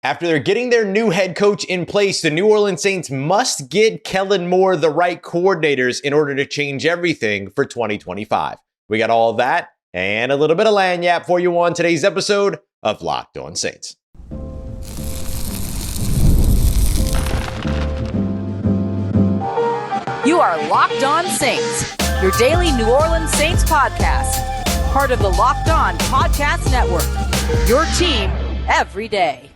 After they're getting their new head coach in place, the New Orleans Saints must get Kellen Moore the right coordinators in order to change everything for 2025. We got all that and a little bit of lagniappe for you on today's episode of Locked On Saints. You are Locked On Saints, your daily New Orleans Saints podcast, part of the Locked On Podcast Network, your team every day.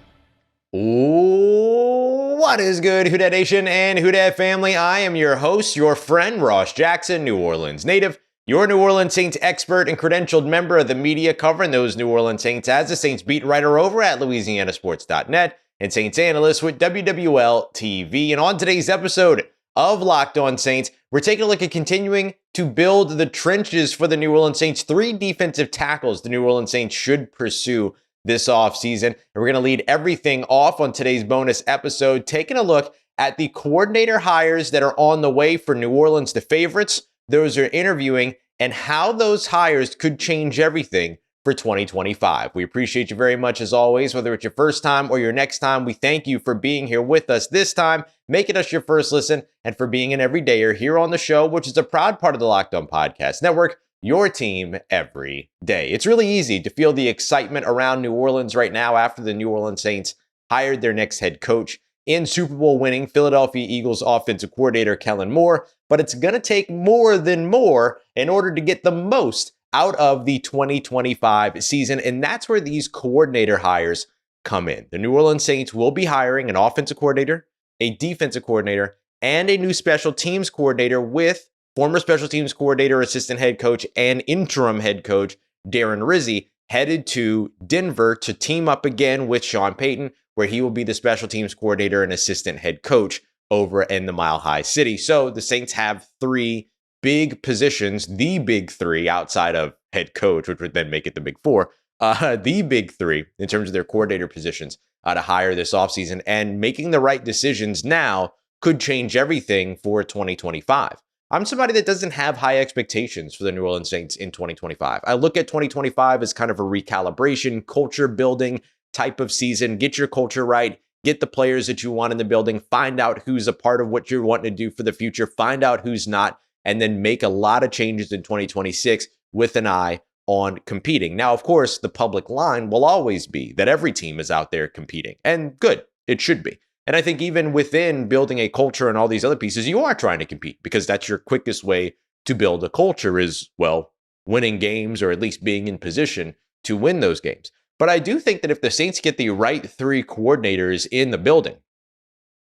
What is good, Who Dat Nation and Who Dat family? I am your host, your friend, Ross Jackson, New Orleans native, your New Orleans Saints expert and credentialed member of the media covering those New Orleans Saints as a Saints beat writer over at LouisianaSports.net and Saints analyst with WWL TV. And on today's episode of Locked On Saints, we're taking a look at continuing to build the trenches for the New Orleans Saints. 3 defensive tackles the New Orleans Saints should pursue this offseason. And we're going to lead everything off on today's bonus episode, taking a look at the coordinator hires that are on the way for New Orleans, the favorites, those are interviewing, and how those hires could change everything for 2025. We appreciate you very much as always, whether it's your first time or your next time. We thank you for being here with us this time, making us your first listen, and for being an everydayer here on the show, which is a proud part of the Locked On Podcast Network, your team every day. It's really easy to feel the excitement around New Orleans right now after the New Orleans Saints hired their next head coach in Super Bowl winning Philadelphia Eagles offensive coordinator Kellen Moore, but it's going to take more than more in order to get the most out of the 2025 season, and that's where these coordinator hires come in. The New Orleans Saints will be hiring an offensive coordinator, a defensive coordinator, and a new special teams coordinator with former special teams coordinator, assistant head coach, and interim head coach Darren Rizzi headed to Denver to team up again with Sean Payton, where he will be the special teams coordinator and assistant head coach over in the Mile High City. So the Saints have 3 big positions, the big 3 outside of head coach, which would then make it the big 4, the big 3 in terms of their coordinator positions to hire this offseason. And making the right decisions now could change everything for 2025. I'm somebody that doesn't have high expectations for the New Orleans Saints in 2025. I look at 2025 as kind of a recalibration, culture building type of season. Get your culture right, get the players that you want in the building, find out who's a part of what you're wanting to do for the future, find out who's not, and then make a lot of changes in 2026 with an eye on competing. Now, of course, the public line will always be that every team is out there competing, and good, it should be. And I think even within building a culture and all these other pieces, you are trying to compete because that's your quickest way to build a culture is, well, winning games or at least being in position to win those games. But I do think that if the Saints get the right 3 coordinators in the building,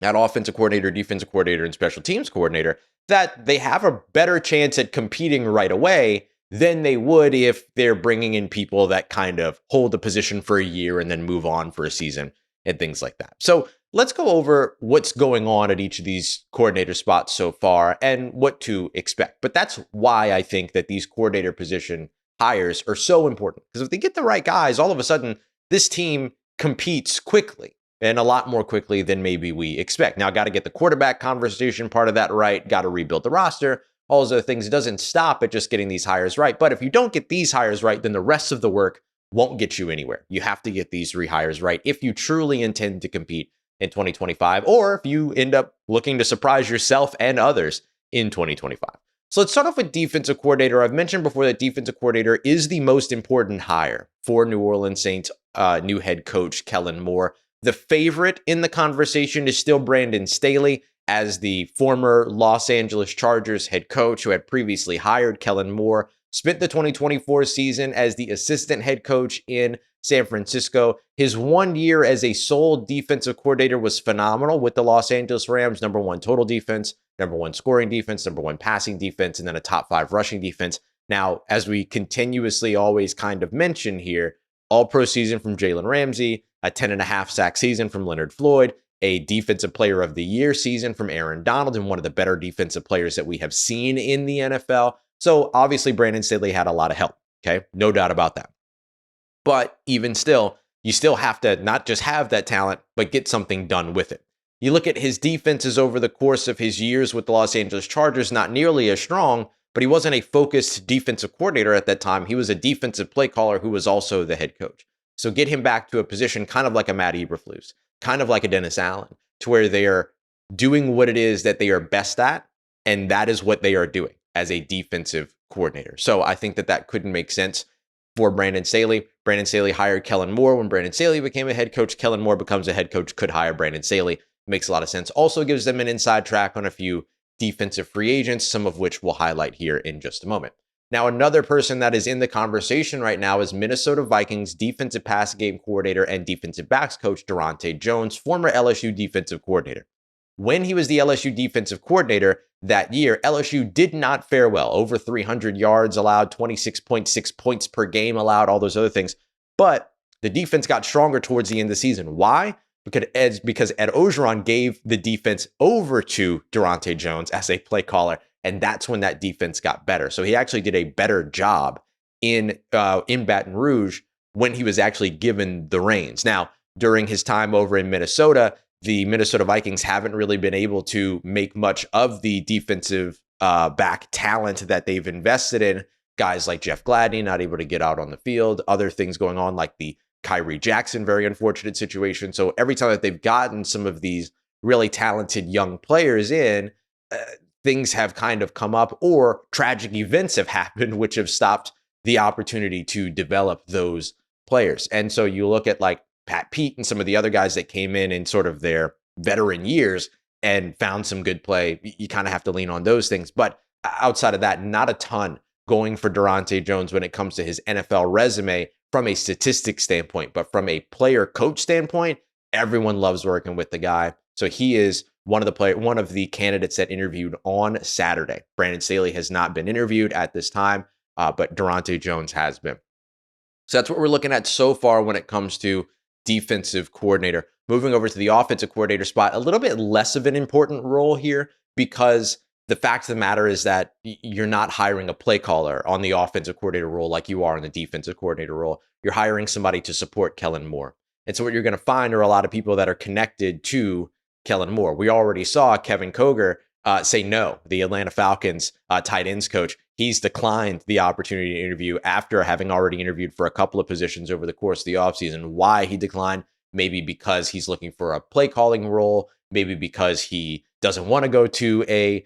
that offensive coordinator, defensive coordinator, and special teams coordinator, that they have a better chance at competing right away than they would if they're bringing in people that kind of hold a position for a year and then move on for a season and things like that. So let's go over what's going on at each of these coordinator spots so far and what to expect. But that's why I think that these coordinator position hires are so important. Because if they get the right guys, all of a sudden, this team competes quickly and a lot more quickly than maybe we expect. Now, got to get the quarterback conversation part of that right, got to rebuild the roster, all those other things. It doesn't stop at just getting these hires right. But if you don't get these hires right, then the rest of the work won't get you anywhere. You have to get these 3 hires right if you truly intend to compete in 2025, or if you end up looking to surprise yourself and others in 2025. So let's start off with defensive coordinator. I've mentioned before that defensive coordinator is the most important hire for New Orleans Saints new head coach Kellen Moore. The favorite in the conversation is still Brandon Staley as the former Los Angeles Chargers head coach who had previously hired Kellen Moore, spent the 2024 season as the assistant head coach in San Francisco. His 1 year as a sole defensive coordinator was phenomenal with the Los Angeles Rams, number 1 total defense, number 1 scoring defense, number 1 passing defense, and then a top 5 rushing defense. Now, as we continuously always kind of mention here, all-pro season from Jalen Ramsey, a 10.5 sack season from Leonard Floyd, a defensive player of the year season from Aaron Donald, and one of the better defensive players that we have seen in the NFL. So obviously Brandon Staley had a lot of help. Okay, no doubt about that. But even still, you still have to not just have that talent, but get something done with it. You look at his defenses over the course of his years with the Los Angeles Chargers, not nearly as strong, but he wasn't a focused defensive coordinator at that time. He was a defensive play caller who was also the head coach. So get him back to a position kind of like a Matt Eberflus. kind of like a Dennis Allen, to where they are doing what it is that they are best at, and that is what they are doing as a defensive coordinator. So I think that that couldn't make sense for Brandon Staley. Brandon Staley hired Kellen Moore. When Brandon Staley became a head coach, Kellen Moore becomes a head coach, could hire Brandon Staley. Makes a lot of sense. Also gives them an inside track on a few defensive free agents, some of which we'll highlight here in just a moment. Now, another person that is in the conversation right now is Minnesota Vikings defensive pass game coordinator and defensive backs coach Daronte Jones, former LSU defensive coordinator. When he was the LSU defensive coordinator that year, LSU did not fare well. Over 300 yards allowed, 26.6 points per game allowed, all those other things. But the defense got stronger towards the end of the season. Why? Because Ed Orgeron gave the defense over to Daronte Jones as a play caller, and that's when that defense got better. So he actually did a better job in Baton Rouge when he was actually given the reins. Now, during his time over in Minnesota, the Minnesota Vikings haven't really been able to make much of the defensive back talent that they've invested in. Guys like Jeff Gladney not able to get out on the field, other things going on like the Kyrie Jackson, very unfortunate situation. So every time that they've gotten some of these really talented young players in, things have kind of come up or tragic events have happened, which have stopped the opportunity to develop those players. And so you look at like Pat Pete and some of the other guys that came in sort of their veteran years and found some good play. You kind of have to lean on those things. But outside of that, not a ton going for Daronte Jones when it comes to his NFL resume from a statistics standpoint. But from a player coach standpoint, everyone loves working with the guy. So he is one of the candidates that interviewed on Saturday. Brandon Staley has not been interviewed at this time, but Daronte Jones has been. So that's what we're looking at so far when it comes to defensive coordinator. Moving over to the offensive coordinator spot, a little bit less of an important role here because the fact of the matter is that you're not hiring a play caller on the offensive coordinator role like you are in the defensive coordinator role. You're hiring somebody to support Kellen Moore. And so what you're going to find are a lot of people that are connected to Kellen Moore. We already saw Kevin Koger say no, the Atlanta Falcons tight ends coach. He's declined the opportunity to interview after having already interviewed for a couple of positions over the course of the offseason. Why he declined? Maybe because he's looking for a play calling role. Maybe because he doesn't want to go to a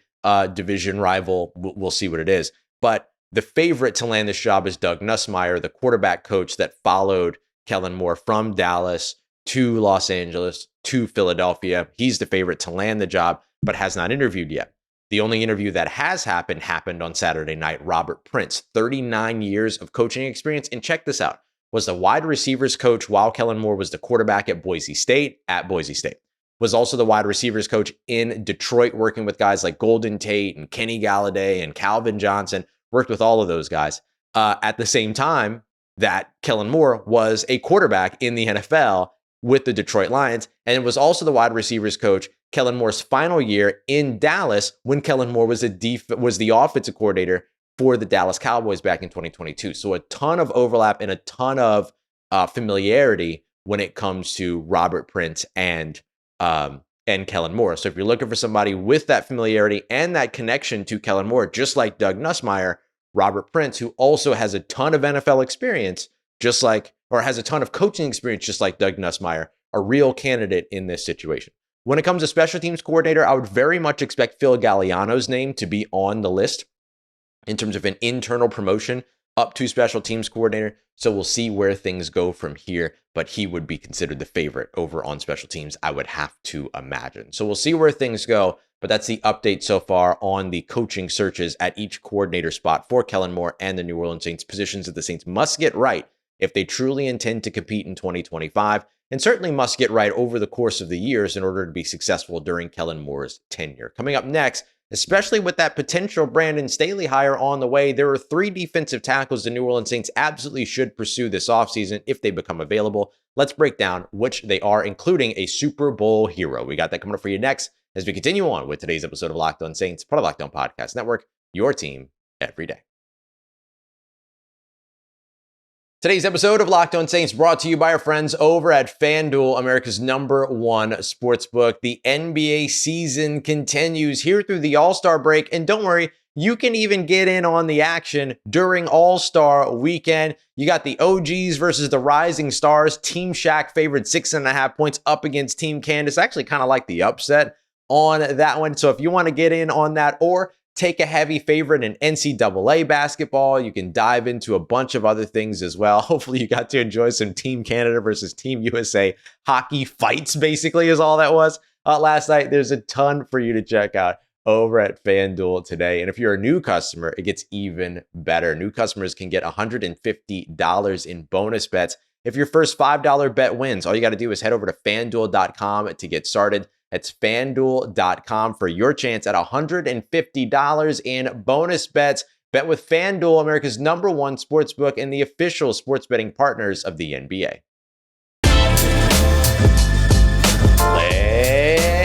division rival. We'll see what it is. But the favorite to land this job is Doug Nussmeier, the quarterback coach that followed Kellen Moore from Dallas to Los Angeles to Philadelphia. He's the favorite to land the job, but has not interviewed yet. The only interview that has happened on Saturday night. Robert Prince, 39 years of coaching experience. And check this out, was the wide receivers coach while Kellen Moore was the quarterback at Boise State. Was also the wide receivers coach in Detroit, working with guys like Golden Tate and Kenny Galladay and Calvin Johnson. Worked with all of those guys. At the same time that Kellen Moore was a quarterback in the NFL with the Detroit Lions, and it was also the wide receivers coach Kellen Moore's final year in Dallas when Kellen Moore was the offensive coordinator for the Dallas Cowboys back in 2022. So a ton of overlap and a ton of familiarity when it comes to Robert Prince and Kellen Moore. So if you're looking for somebody with that familiarity and that connection to Kellen Moore, just like Doug Nussmeier, Robert Prince, who also has a ton of NFL experience, has a ton of coaching experience, just like Doug Nussmeier, a real candidate in this situation. When it comes to special teams coordinator, I would very much expect Phil Galiano's name to be on the list in terms of an internal promotion up to special teams coordinator. So we'll see where things go from here, but he would be considered the favorite over on special teams, I would have to imagine. So we'll see where things go, but that's the update so far on the coaching searches at each coordinator spot for Kellen Moore and the New Orleans Saints, positions that the Saints must get right if they truly intend to compete in 2025, and certainly must get right over the course of the years in order to be successful during Kellen Moore's tenure. Coming up next, especially with that potential Brandon Staley hire on the way, there are 3 defensive tackles the New Orleans Saints absolutely should pursue this offseason if they become available. Let's break down which they are, including a Super Bowl hero. We got that coming up for you next as we continue on with today's episode of Locked On Saints, part of Locked On Podcast Network, your team every day. Today's episode of Locked On Saints brought to you by our friends over at FanDuel, America's #1 sportsbook. The NBA season continues here through the All-Star break. And don't worry, you can even get in on the action during All-Star Weekend. You got the OGs versus the Rising Stars. Team Shaq favored 6.5 points up against Team Candace. I actually kind of like the upset on that one. So if you want to get in on that or take a heavy favorite in NCAA basketball, you can dive into a bunch of other things as well. Hopefully you got to enjoy some Team Canada versus Team USA hockey fights, basically is all that was last night. There's a ton for you to check out over at FanDuel today. And if you're a new customer, it gets even better. New customers can get $150 in bonus bets if your first $5 bet wins. All you got to do is head over to FanDuel.com to get started. That's FanDuel.com for your chance at $150 in bonus bets. Bet with FanDuel, America's #1 sportsbook and the official sports betting partners of the NBA.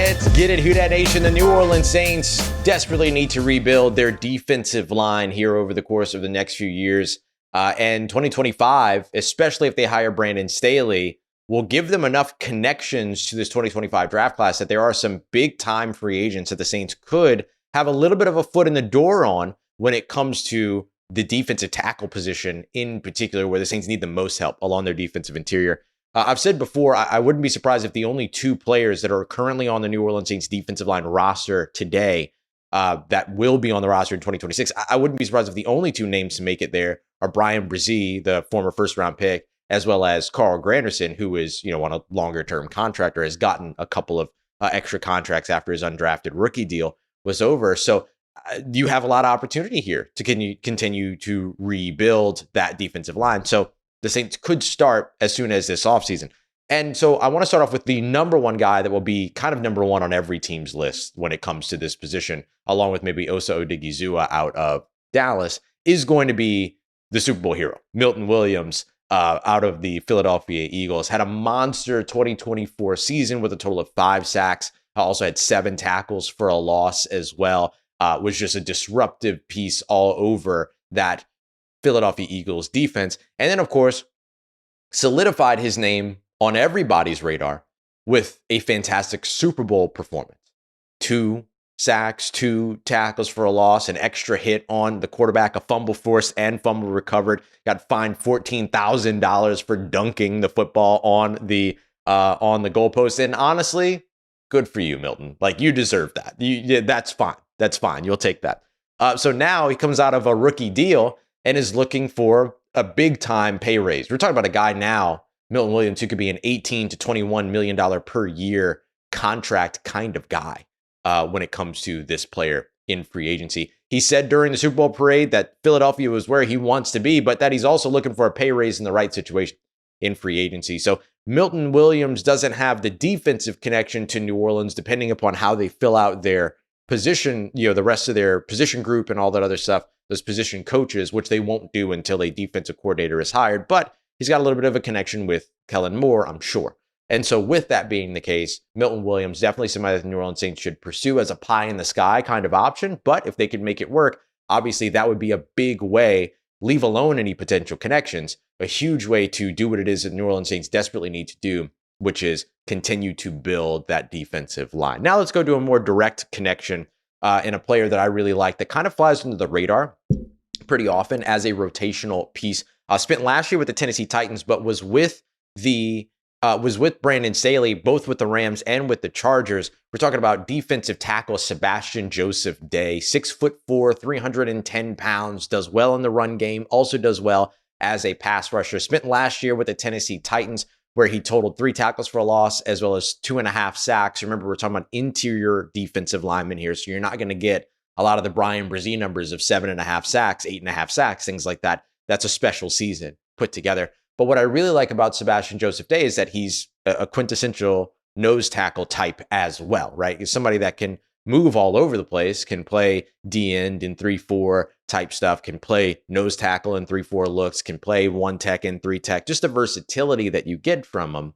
Let's get it, Who Dat Nation. The New Orleans Saints desperately need to rebuild their defensive line here over the course of the next few years. And 2025, especially if they hire Brandon Staley, will give them enough connections to this 2025 draft class that there are some big-time free agents that the Saints could have a little bit of a foot in the door on when it comes to the defensive tackle position in particular, where the Saints need the most help along their defensive interior. I've said before, I wouldn't be surprised if the only two players that are currently on the New Orleans Saints defensive line roster today that will be on the roster in 2026, I wouldn't be surprised if the only two names to make it there are Brian Brzee, the former first-round pick, as well as Carl Granderson, who is, on a longer-term contract or has gotten a couple of extra contracts after his undrafted rookie deal was over. So you have a lot of opportunity here to continue to rebuild that defensive line. So the Saints could start as soon as this offseason. And so I want to start off with the #1 guy that will be kind of #1 on every team's list when it comes to this position, along with maybe Osa Odigizua out of Dallas, is going to be the Super Bowl hero, Milton Williams, out of the Philadelphia Eagles. Had a monster 2024 season with a total of 5 sacks. Also had 7 tackles for a loss as well. Was just a disruptive piece all over that Philadelphia Eagles defense. And then, of course, solidified his name on everybody's radar with a fantastic Super Bowl performance. 2 sacks, 2 tackles for a loss, an extra hit on the quarterback, a fumble forced and fumble recovered. Got fined $14,000 for dunking the football on the goalpost. And honestly, good for you, Milton. Like, you deserve that. That's fine. That's fine. You'll take that. So now he comes out of a rookie deal and is looking for a big time pay raise. We're talking about a guy now, Milton Williams, who could be an $18 to $21 million per year contract kind of guy when it comes to this player in free agency. He said during the Super Bowl parade that Philadelphia was where he wants to be, but that he's also looking for a pay raise in the right situation in free agency. So Milton Williams doesn't have the defensive connection to New Orleans, depending upon how they fill out their position, the rest of their position group and all that other stuff, those position coaches, which they won't do until a defensive coordinator is hired. But he's got a little bit of a connection with Kellen Moore, I'm sure. And so with that being the case, Milton Williams, definitely somebody that the New Orleans Saints should pursue as a pie in the sky kind of option. But if they could make it work, obviously that would be a big way, leave alone any potential connections, a huge way to do what it is that New Orleans Saints desperately need to do, which is continue to build that defensive line. Now let's go to a more direct connection in a player that I really like that kind of flies under the radar pretty often as a rotational piece. Spent last year with the Tennessee Titans, but was with Brandon Staley, both with the Rams and with the Chargers. We're talking about defensive tackle Sebastian Joseph Day, 6'4", 310 pounds, does well in the run game, also does well as a pass rusher. Spent last year with the Tennessee Titans, where he totaled 3 tackles for a loss, as well as 2.5 sacks. Remember, we're talking about interior defensive linemen here, so you're not going to get a lot of the Brian Brzee numbers of 7.5 sacks, 8.5 sacks, things like that. That's a special season put together. But what I really like about Sebastian Joseph Day is that he's a quintessential nose tackle type as well, right? He's somebody that can move all over the place, can play D-end in 3-4 type stuff, can play nose tackle in 3-4 looks, can play 1 tech and 3 tech. Just the versatility that you get from him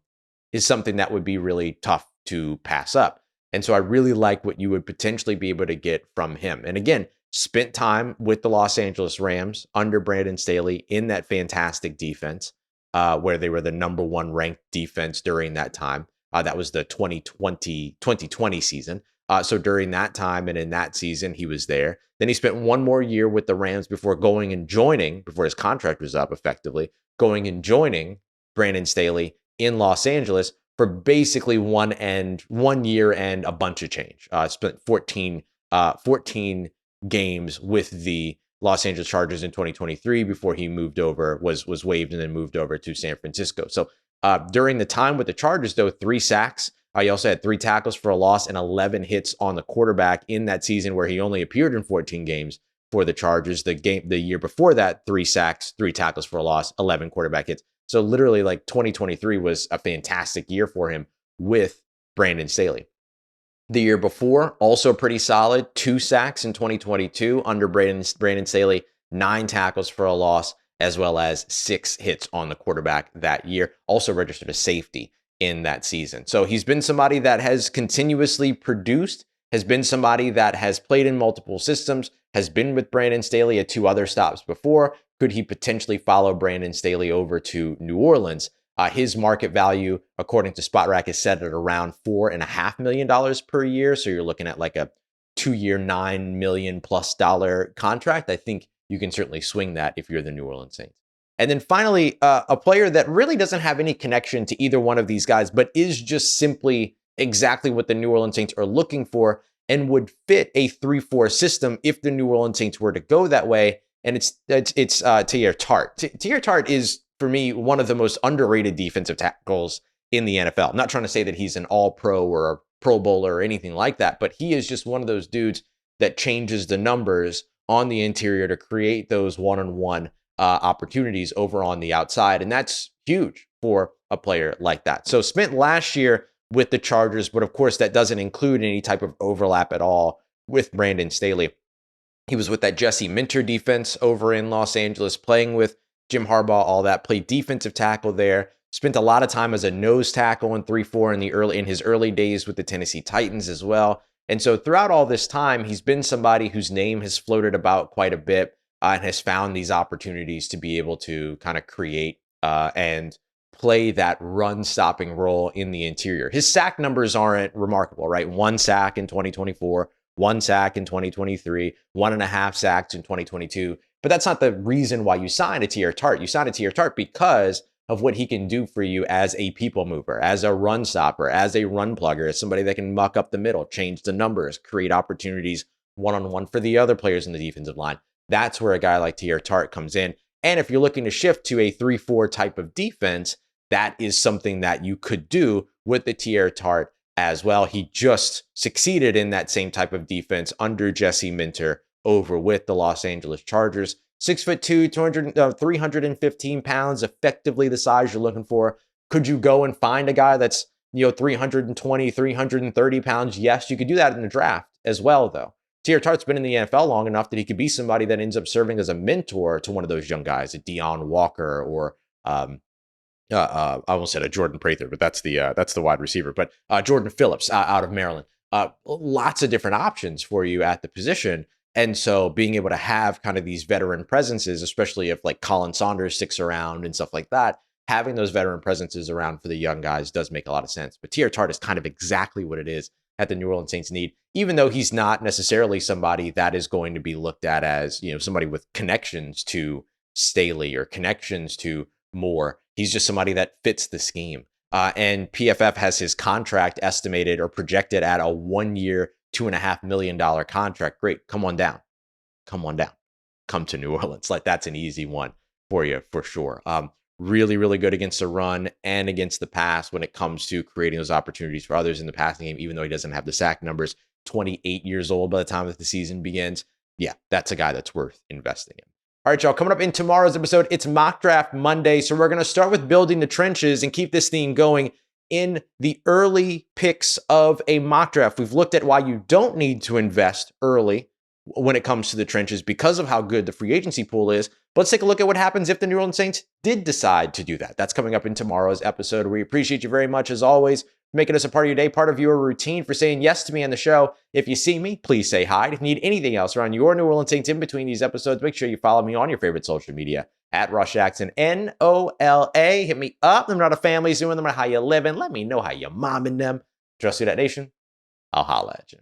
is something that would be really tough to pass up. And so I really like what you would potentially be able to get from him. And again, spent time with the Los Angeles Rams under Brandon Staley in that fantastic defense, where they were the #1 ranked defense during that time. That was the 2020 season. So during that time and in that season, he was there. Then he spent one more year with the Rams before before his contract was up effectively, going and joining Brandon Staley in Los Angeles for basically 1 year and a bunch of change. Spent 14 games with the Los Angeles Chargers in 2023 before he was waived and then moved over to San Francisco. So during the time with the Chargers, though, 3 sacks. He also had 3 tackles for a loss and 11 hits on the quarterback in that season where he only appeared in 14 games for the Chargers. The year before that, 3 sacks, 3 tackles for a loss, 11 quarterback hits. So literally, like, 2023 was a fantastic year for him with Brandon Staley. The year before, also pretty solid, 2 sacks in 2022 under Brandon Staley, 9 tackles for a loss, as well as 6 hits on the quarterback that year. Also registered a safety in that season. So he's been somebody that has continuously produced, has been somebody that has played in multiple systems, has been with Brandon Staley at 2 other stops before. Could he potentially follow Brandon Staley over to New Orleans? His market value, according to SpotRack, is set at around $4.5 million per year. So you're looking at like a 2-year, $9 million+ contract. I think you can certainly swing that if you're the New Orleans Saints. And then finally, a player that really doesn't have any connection to either one of these guys, but is just simply exactly what the New Orleans Saints are looking for and would fit a 3-4 system if the New Orleans Saints were to go that way. And it's Teair Tart. Teair Tart is, for me, one of the most underrated defensive tackles in the NFL. I'm not trying to say that he's an all-pro or a Pro Bowler or anything like that, but he is just one of those dudes that changes the numbers on the interior to create those one-on-one opportunities over on the outside. And that's huge for a player like that. So spent last year with the Chargers, but of course that doesn't include any type of overlap at all with Brandon Staley. He was with that Jesse Minter defense over in Los Angeles, playing with Jim Harbaugh, all that, played defensive tackle there, spent a lot of time as a nose tackle in 3-4 in his early days with the Tennessee Titans as well. And so throughout all this time, he's been somebody whose name has floated about quite a bit and has found these opportunities to be able to kind of create and play that run-stopping role in the interior. His sack numbers aren't remarkable, right? 1 sack in 2024, 1 sack in 2023, 1.5 sacks in 2022. But that's not the reason why you signed a Teair Tart. You signed a Teair Tart because of what he can do for you as a people mover, as a run stopper, as a run plugger, as somebody that can muck up the middle, change the numbers, create opportunities one-on-one for the other players in the defensive line. That's where a guy like Teair Tart comes in. And if you're looking to shift to a 3-4 type of defense, that is something that you could do with the Teair Tart as well. He just succeeded in that same type of defense under Jesse Minter over with the Los Angeles Chargers. 6'2", 315 pounds, effectively the size you're looking for. Could you go and find a guy that's 320, 330 pounds? Yes, you could do that in the draft as well, though. Teair Tart's been in the NFL long enough that he could be somebody that ends up serving as a mentor to one of those young guys, a Deion Walker or I almost said a Jordan Prather, but that's the wide receiver. But Jordan Phillips out of Maryland. Lots of different options for you at the position. And so being able to have kind of these veteran presences, especially if like Colin Saunders sticks around and stuff like that, having those veteran presences around for the young guys does make a lot of sense. But Teair Tart is kind of exactly what it is that the New Orleans Saints need, even though he's not necessarily somebody that is going to be looked at as, somebody with connections to Staley or connections to Moore. He's just somebody that fits the scheme. And PFF has his contract estimated or projected at a 1-year, $2.5 million contract. Great. Come on down. Come to New Orleans. Like, that's an easy one for you for sure. Really, really good against the run and against the pass when it comes to creating those opportunities for others in the passing game, even though he doesn't have the sack numbers. 28 years old by the time that the season begins. Yeah, that's a guy that's worth investing in. All right, y'all, coming up in tomorrow's episode, it's Mock Draft Monday. So we're going to start with building the trenches and keep this theme going in the early picks of a mock draft. We've looked at why you don't need to invest early when it comes to the trenches because of how good the free agency pool is. But let's take a look at what happens if the New Orleans Saints did decide to do that. That's coming up in tomorrow's episode. We appreciate you very much, as always, for making us a part of your day, part of your routine, for saying yes to me on the show. If you see me, please say hi. If you need anything else around your New Orleans Saints in between these episodes, make sure you follow me on your favorite social media at Ross Jackson, NOLA. Hit me up. Let me know how the family's doing. Let me know how you living. Let me know how you momming them. Trust Who Dat Nation. I'll holla at you.